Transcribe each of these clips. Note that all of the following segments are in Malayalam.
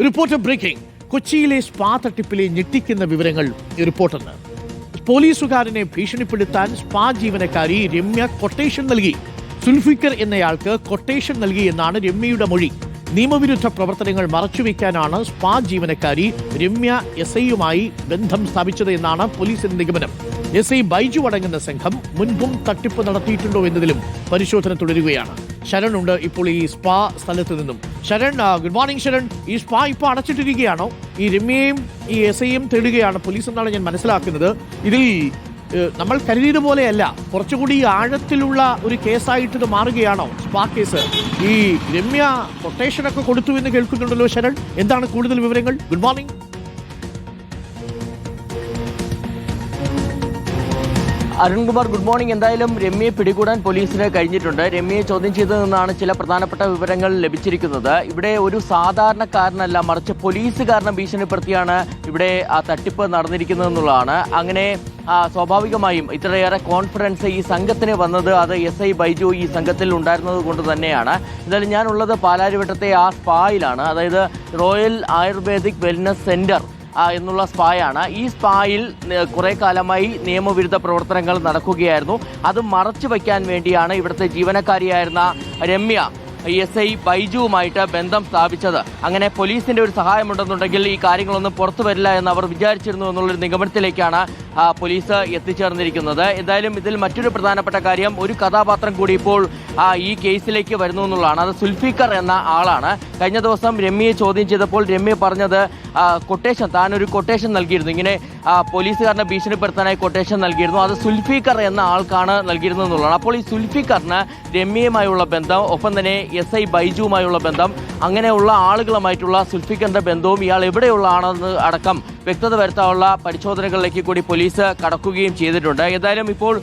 Reporter breaking. കൊച്ചിയിലെ സ്പാ തട്ടിപ്പിലെ ഞെട്ടിക്കുന്ന വിവരങ്ങൾ റിപ്പോർട്ടറിന്. പോലീസുകാരനെ ഭീഷണിപ്പെടുത്താൻ സ്പാ ജീവനക്കാരി രമ്യ കൊട്ടേഷൻ നൽകി. സുൽഫിക്കർ എന്നയാൾക്ക് കൊട്ടേഷൻ നൽകി എന്നാണ് രമ്യയുടെ മൊഴി. നിയമവിരുദ്ധ പ്രവർത്തനങ്ങൾ മറച്ചുവെക്കാനാണ് സ്പാ ജീവനക്കാരി രമ്യ SIയുമായി ബന്ധം സ്ഥാപിച്ചത് എന്നാണ് പോലീസിന്റെ നിഗമനം. SI ബൈജു അടങ്ങുന്ന സംഘം മുൻപും തട്ടിപ്പ് നടത്തിയിട്ടുണ്ടോ എന്നതിലും പരിശോധന തുടരുകയാണ്. ശരൺ ഉണ്ട് ഇപ്പോൾ ഈ സ്പാ സ്ഥലത്ത് നിന്നും. Sharan, good morning Sharan. ഈ സ്പാ ഇപ്പോൾ അടച്ചിട്ടിരിക്കുകയാണോ? ഈ രമ്യയും ഈ SIയും തേടുകയാണ് പോലീസ് എന്നാണ് ഞാൻ മനസ്സിലാക്കുന്നത്. ഇതിൽ നമ്മൾ കരുതിയത് പോലെയല്ല, കുറച്ചുകൂടി ആഴത്തിലുള്ള ഒരു കേസായിട്ട് ഇത് മാറുകയാണോ സ്പാ കേസ്? ഈ രമ്യ കൊട്ടേഷനൊക്കെ കൊടുത്തു എന്ന് കേൾക്കുന്നുണ്ടല്ലോ ശരൺ, എന്താണ് കൂടുതൽ വിവരങ്ങൾ? Good morning. Arunkumar, good morning. എന്തായാലും രമ്യയെ പിടികൂടാൻ പോലീസിന് കഴിഞ്ഞിട്ടുണ്ട്. രമ്യയെ ചോദ്യം ചെയ്തതിൽ നിന്നാണ് ചില പ്രധാനപ്പെട്ട വിവരങ്ങൾ ലഭിച്ചിരിക്കുന്നത്. ഇവിടെ ഒരു സാധാരണക്കാരനല്ല, മറിച്ച് പോലീസുകാരനെ ഭീഷണിപ്പെടുത്തിയാണ് ഇവിടെ ആ തട്ടിപ്പ് നടന്നിരിക്കുന്നതെന്നുള്ളതാണ്. അങ്ങനെ സ്വാഭാവികമായും ഇത്രയേറെ കോൺഫിഡൻസ് ഈ സംഘത്തിന് വന്നത് അത് SI ബൈജു ഈ സംഘത്തിൽ ഉണ്ടായിരുന്നത് കൊണ്ട് തന്നെയാണ്. എന്തായാലും ഞാനുള്ളത് പാലാരിവട്ടത്തെ ആ സ്പായിലാണ്, അതായത് റോയൽ ആയുർവേദിക് വെൽനസ് സെന്റർ എന്നുള്ള സ്പായാണ്. ഈ സ്പായിൽ കുറെ കാലമായി നിയമവിരുദ്ധ പ്രവർത്തനങ്ങൾ നടക്കുകയായിരുന്നു. അത് മറച്ചു വയ്ക്കാൻ വേണ്ടിയാണ് ഇവിടുത്തെ ജീവനക്കാരിയായിരുന്ന രമ്യ SI ബൈജുവുമായിട്ട് ബന്ധം സ്ഥാപിച്ചത്. അങ്ങനെ പോലീസിന്റെ ഒരു സഹായമുണ്ടെന്നുണ്ടെങ്കിൽ ഈ കാര്യങ്ങളൊന്നും പുറത്തു വരില്ല എന്ന് അവർ വിചാരിച്ചിരുന്നു എന്നുള്ളൊരു നിഗമനത്തിലേക്കാണ് പോലീസ് എത്തിച്ചേർന്നിരിക്കുന്നത്. എന്തായാലും ഇതിൽ മറ്റൊരു പ്രധാനപ്പെട്ട കാര്യം, ഒരു കഥാപാത്രം കൂടി ഇപ്പോൾ ഈ കേസിലേക്ക് വരുന്നു എന്നുള്ളതാണ്. അത് സുൽഫിക്കർ എന്ന ആളാണ്. കഴിഞ്ഞ ദിവസം രമ്യയെ ചോദ്യം ചെയ്തപ്പോൾ രമ്യ പറഞ്ഞത് കൊട്ടേഷൻ, താനൊരു കൊട്ടേഷൻ നൽകിയിരുന്നു, ഇങ്ങനെ പോലീസുകാരനെ ഭീഷണിപ്പെടുത്താനായി കൊട്ടേഷൻ നൽകിയിരുന്നു, അത് സുൽഫിക്കർ എന്ന ആൾക്കാണ് നൽകിയിരുന്നത് എന്നുള്ളതാണ്. അപ്പോൾ ഈ സുൽഫിക്കറിന് രമ്യയുമായുള്ള ബന്ധം, ഒപ്പം തന്നെ SI ബൈജുവുമായുള്ള ബന്ധം, അങ്ങനെയുള്ള ആളുകളുമായിട്ടുള്ള സുൽഫിക്കറിന്റെ ബന്ധവും ഇയാൾ എവിടെയുള്ള ആണെന്ന് അടക്കം വ്യക്തത വരുത്താനുള്ള പരിശോധനകളിലേക്ക് കൂടി പോലീസ് കടക്കുകയും ചെയ്തിട്ടുണ്ട്. ഏതായാലും ഇപ്പോൾ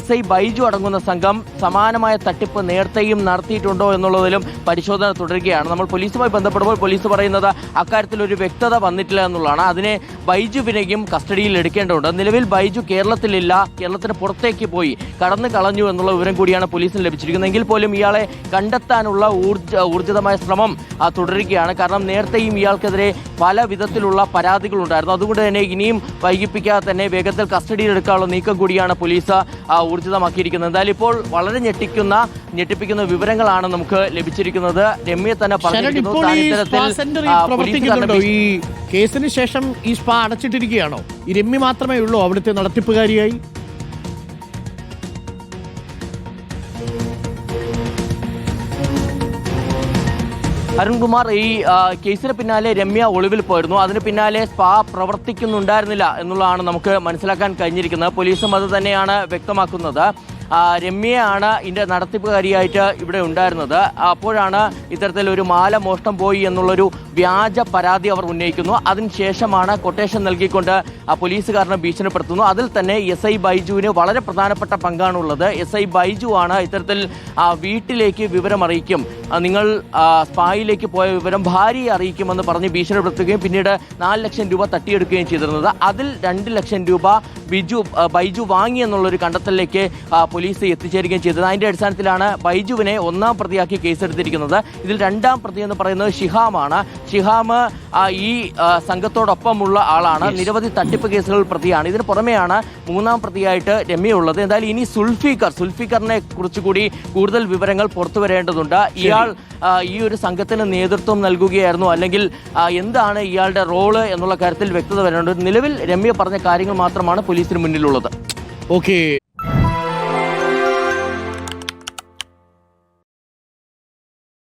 SI ബൈജു അടങ്ങുന്ന സംഘം സമാനമായ തട്ടിപ്പ് നേരത്തെയും നടത്തിയിട്ടുണ്ടോ എന്നുള്ളതിലും പരിശോധന തുടരുകയാണ്. നമ്മൾ പോലീസുമായി ബന്ധപ്പെടുമ്പോൾ പോലീസ് പറയുന്നത് അക്കാര്യത്തിൽ ഒരു വ്യക്തത വന്നിട്ടില്ല എന്നുള്ളതാണ്. അതിനെ ബൈജുവിനെയും കസ്റ്റഡിയിൽ എടുക്കേണ്ടതുണ്ട്. നിലവിൽ ബൈജു കേരളത്തിലില്ല, കേരളത്തിന് പുറത്തേക്ക് പോയി കടന്നു കളഞ്ഞു എന്നുള്ള വിവരം കൂടിയാണ് പോലീസിന് ലഭിച്ചിരിക്കുന്നത്. എങ്കിൽ പോലും ഇയാളെ കണ്ടെത്താനുള്ള ഊർജിതമായ ശ്രമം തുടരുകയാണ്. കാരണം നേരത്തെയും ഇയാൾക്കെതിരെ പല വിധത്തിലുള്ള പരാതികളുണ്ടായിരുന്നു. അതുകൊണ്ട് തന്നെ ഇനിയും വൈകിപ്പിക്കാതെ തന്നെ വേഗത്തിൽ കസ്റ്റഡിയിൽ എടുക്കാനുള്ള നീക്കം കൂടിയാണ് പോലീസ് ഊർജിതമാക്കിയിരിക്കുന്നത്. എന്തായാലും ഇപ്പോൾ വളരെ ഞെട്ടിപ്പിക്കുന്ന വിവരങ്ങളാണ് നമുക്ക് ലഭിച്ചിരിക്കുന്നത്. രമ്യ തന്നെ പറഞ്ഞിരിക്കുന്നു ഈ കേസിന് ശേഷം ഈ സ്പാ അടച്ചിട്ടിരിക്കുകയാണോ? ഈ രമ്യ മാത്രമേ ഉള്ളൂ അവിടുത്തെ നടത്തിപ്പുകാരിയായി? അരുൺകുമാർ, ഈ കേസിന് പിന്നാലെ രമ്യ ഒളിവിൽ പോയിരുന്നു. അതിന് പിന്നാലെ സ്പാ പ്രവർത്തിക്കുന്നുണ്ടായിരുന്നില്ല എന്നുള്ളതാണ് നമുക്ക് മനസ്സിലാക്കാൻ കഴിഞ്ഞിരിക്കുന്നത്. പോലീസും അത് തന്നെയാണ് വ്യക്തമാക്കുന്നത്. രമ്യയാണ് ഇതിൻ്റെ നടത്തിപ്പുകാരിയായിട്ട് ഇവിടെ ഉണ്ടായിരുന്നത്. അപ്പോഴാണ് ഇത്തരത്തിലൊരു മാല മോഷണം പോയി എന്നുള്ളൊരു വ്യാജ പരാതി അവർ ഉന്നയിക്കുന്നു. അതിനുശേഷമാണ് കൊട്ടേഷൻ നൽകിക്കൊണ്ട് പോലീസുകാരനെ ഭീഷണിപ്പെടുത്തുന്നു. അതിൽ തന്നെ SI ബൈജുവിന് വളരെ പ്രധാനപ്പെട്ട പങ്കാണുള്ളത്. SI ബൈജു ആണ് ഇത്തരത്തിൽ വീട്ടിലേക്ക് വിവരം അറിയിക്കും, നിങ്ങൾ സ്പായിലേക്ക് പോയ വിവരം ഭാര്യയെ അറിയിക്കുമെന്ന് പറഞ്ഞ് ഭീഷണിപ്പെടുത്തുകയും പിന്നീട് 4 ലക്ഷം രൂപ തട്ടിയെടുക്കുകയും ചെയ്തിരുന്നത്. അതിൽ 2 ലക്ഷം രൂപ ബൈജു വാങ്ങി എന്നുള്ളൊരു കണ്ടെത്തലിലേക്ക് പോലീസ് എത്തിച്ചേരുകയും ചെയ്തത്. അതിന്റെ അടിസ്ഥാനത്തിലാണ് ബൈജുവിനെ 1-ാം പ്രതിയാക്കി കേസെടുത്തിരിക്കുന്നത്. ഇതിൽ 2-ാം പ്രതി എന്ന് പറയുന്നത് ഷിഹാമാണ്. ഷിഹാം ഈ സംഘത്തോടൊപ്പമുള്ള ആളാണ്. നിരവധി തട്ടിപ്പ് കേസുകൾ പ്രതിയാണ്. ഇതിന് പുറമെയാണ് 3-ാം പ്രതിയായിട്ട് രമ്യ ഉള്ളത്. എന്തായാലും ഇനി സുൽഫിക്കറിനെ കുറിച്ചുകൂടി കൂടുതൽ വിവരങ്ങൾ പുറത്തു വരേണ്ടതുണ്ട്. ഇയാൾ ഈ ഒരു സംഘത്തിന് നേതൃത്വം നൽകുകയായിരുന്നു, അല്ലെങ്കിൽ എന്താണ് ഇയാളുടെ റോള് എന്നുള്ള കാര്യത്തിൽ വ്യക്തത വരേണ്ടത്. നിലവിൽ രമ്യ പറഞ്ഞ കാര്യങ്ങൾ മാത്രമാണ് പോലീസിന് മുന്നിലുള്ളത്. ഓക്കെ